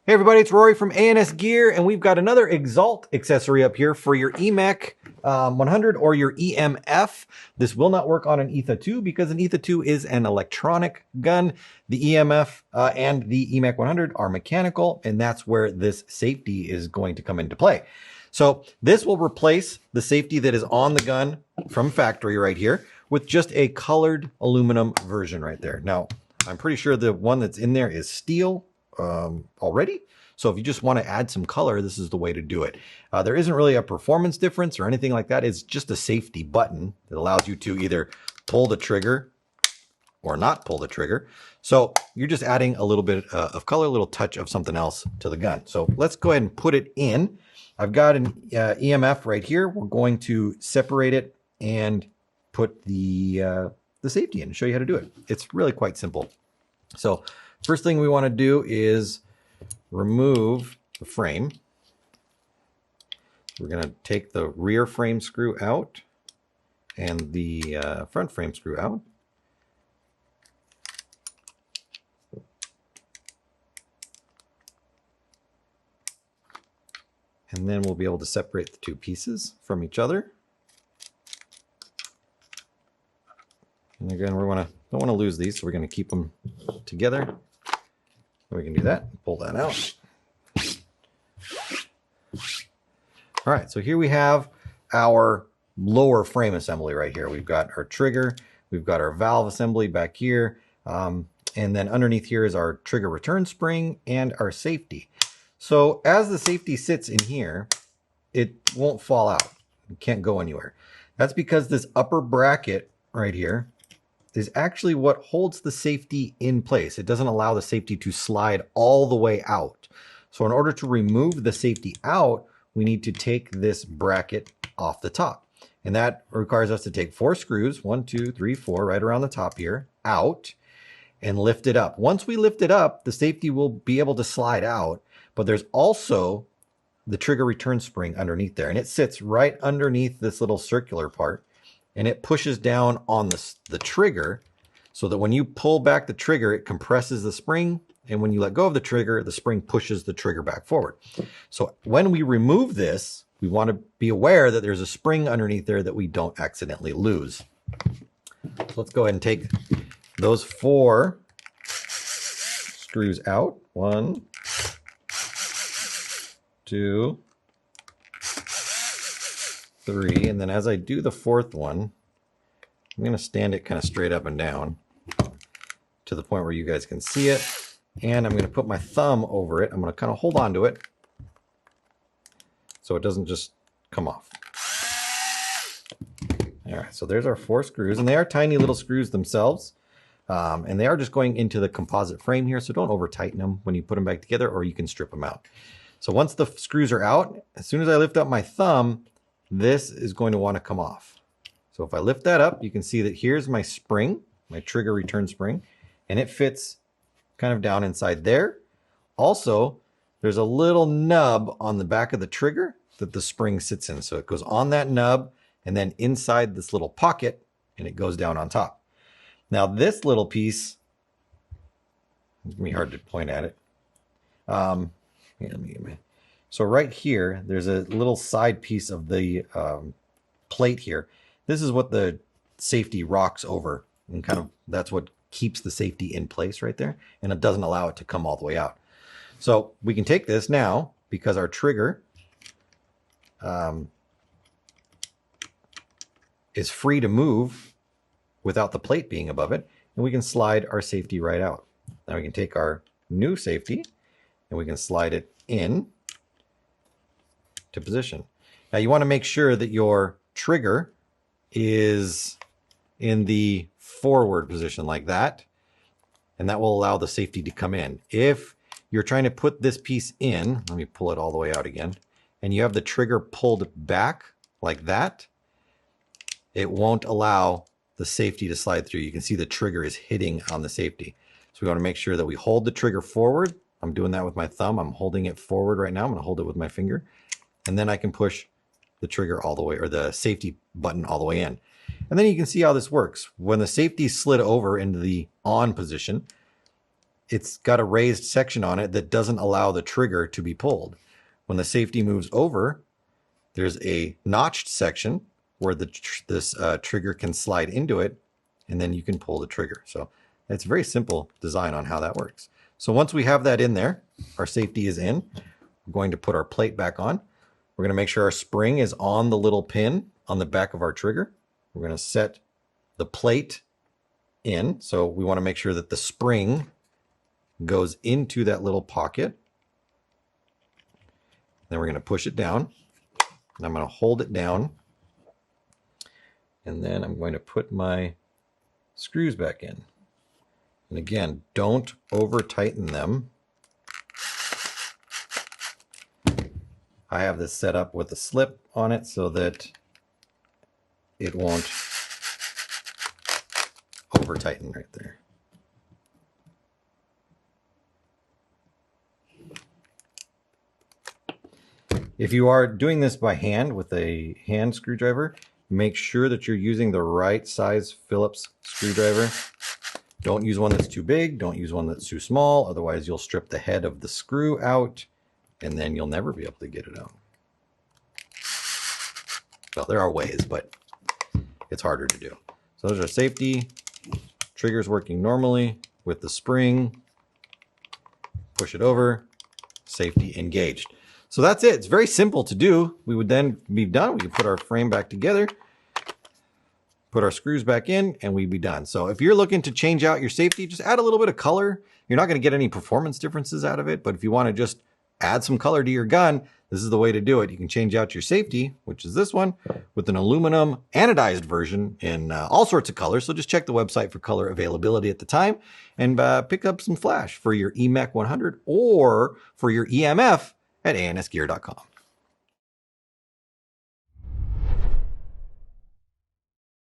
Hey everybody, it's Rory from ANSgear, and we've got another Exalt accessory up here for your EMek 100 or your EMF. This will not work on an ETHA 2 because an ETHA 2 is an electronic gun. The EMF and the EMek 100 are mechanical, and that's where this safety is going to come into play. So this will replace the safety that is on the gun from factory right here with just a colored aluminum version right there. Now, I'm pretty sure the one that's in there is steel already. So if you just want to add some color, this is the way to do it. There isn't really a performance difference or anything like that. It's just a safety button that allows you to either pull the trigger or not pull the trigger. So you're just adding a little bit of color, a little touch of something else to the gun. So let's go ahead and put it in. I've got an EMF right here. We're going to separate it and put the safety in and show you how to do it. It's really quite simple. So first thing we want to do is remove the frame. We're going to take the rear frame screw out and the front frame screw out. And then we'll be able to separate the two pieces from each other. And again, we don't want to lose these, so we're going to keep them together. We can do that, pull that out. All right, so here we have our lower frame assembly right here. We've got our trigger, we've got our valve assembly back here, and then underneath here is our trigger return spring and our safety. So as the safety sits in here, it won't fall out. It can't go anywhere. That's because this upper bracket right here is actually what holds the safety in place. It doesn't allow the safety to slide all the way out. So in order to remove the safety out, we need to take this bracket off the top. And that requires us to take 4 screws, 1, 2, 3, 4, right around the top here, out, and lift it up. Once we lift it up, the safety will be able to slide out, but there's also the trigger return spring underneath there. And it sits right underneath this little circular part. And it pushes down on the trigger so that when you pull back the trigger, it compresses the spring. And when you let go of the trigger, the spring pushes the trigger back forward. So when we remove this, we want to be aware that there's a spring underneath there that we don't accidentally lose. So let's go ahead and take those 4 screws out. 1, 2, 3, and then as I do the 4th one, I'm going to stand it kind of straight up and down to the point where you guys can see it, and I'm going to put my thumb over it. I'm going to kind of hold on to it so it doesn't just come off. All right, so there's our 4 screws, and they are tiny little screws themselves, and they are just going into the composite frame here, so don't over tighten them when you put them back together, or you can strip them out. So once the screws are out, as soon as I lift up my thumb, this is going to want to come off. So if I lift that up, you can see that here's my spring, my trigger return spring, and it fits kind of down inside there. Also, there's a little nub on the back of the trigger that the spring sits in. So it goes on that nub and then inside this little pocket, and it goes down on top. Now this little piece, it's going to be hard to point at it. So right here, there's a little side piece of the plate here. This is what the safety rocks over, and kind of that's what keeps the safety in place right there, and it doesn't allow it to come all the way out. So we can take this now, because our trigger is free to move without the plate being above it, and we can slide our safety right out. Now we can take our new safety, and we can slide it in to position. Now you want to make sure that your trigger is in the forward position like that, and that will allow the safety to come in. If you're trying to put this piece in, let me pull it all the way out again, and you have the trigger pulled back like that, it won't allow the safety to slide through. You can see the trigger is hitting on the safety. So we want to make sure that we hold the trigger forward. I'm doing that with my thumb. I'm holding it forward right now. I'm going to hold it with my finger. And then I can push the trigger all the way, or the safety button all the way in. And then you can see how this works. When the safety slid over into the on position, it's got a raised section on it that doesn't allow the trigger to be pulled. When the safety moves over, there's a notched section where this trigger can slide into it, and then you can pull the trigger. So it's a very simple design on how that works. So once we have that in there, our safety is in. We're going to put our plate back on. We're going to make sure our spring is on the little pin on the back of our trigger. We're going to set the plate in. So we want to make sure that the spring goes into that little pocket. Then we're going to push it down. And I'm going to hold it down. And then I'm going to put my screws back in. And again, don't over tighten them. I have this set up with a slip on it so that it won't over tighten right there. If you are doing this by hand with a hand screwdriver, make sure that you're using the right size Phillips screwdriver. Don't use one that's too big. Don't use one that's too small. Otherwise, you'll strip the head of the screw out, and then you'll never be able to get it out. Well, there are ways, but it's harder to do. So those are safety. Trigger's working normally with the spring. Push it over. Safety engaged. So that's it. It's very simple to do. We would then be done. We could put our frame back together, put our screws back in, and we'd be done. So if you're looking to change out your safety, just add a little bit of color. You're not going to get any performance differences out of it, but if you want to just add some color to your gun, this is the way to do it. You can change out your safety, which is this one, with an aluminum anodized version in all sorts of colors. So just check the website for color availability at the time and pick up some flash for your EMek 100 or for your EMF at ANSgear.com.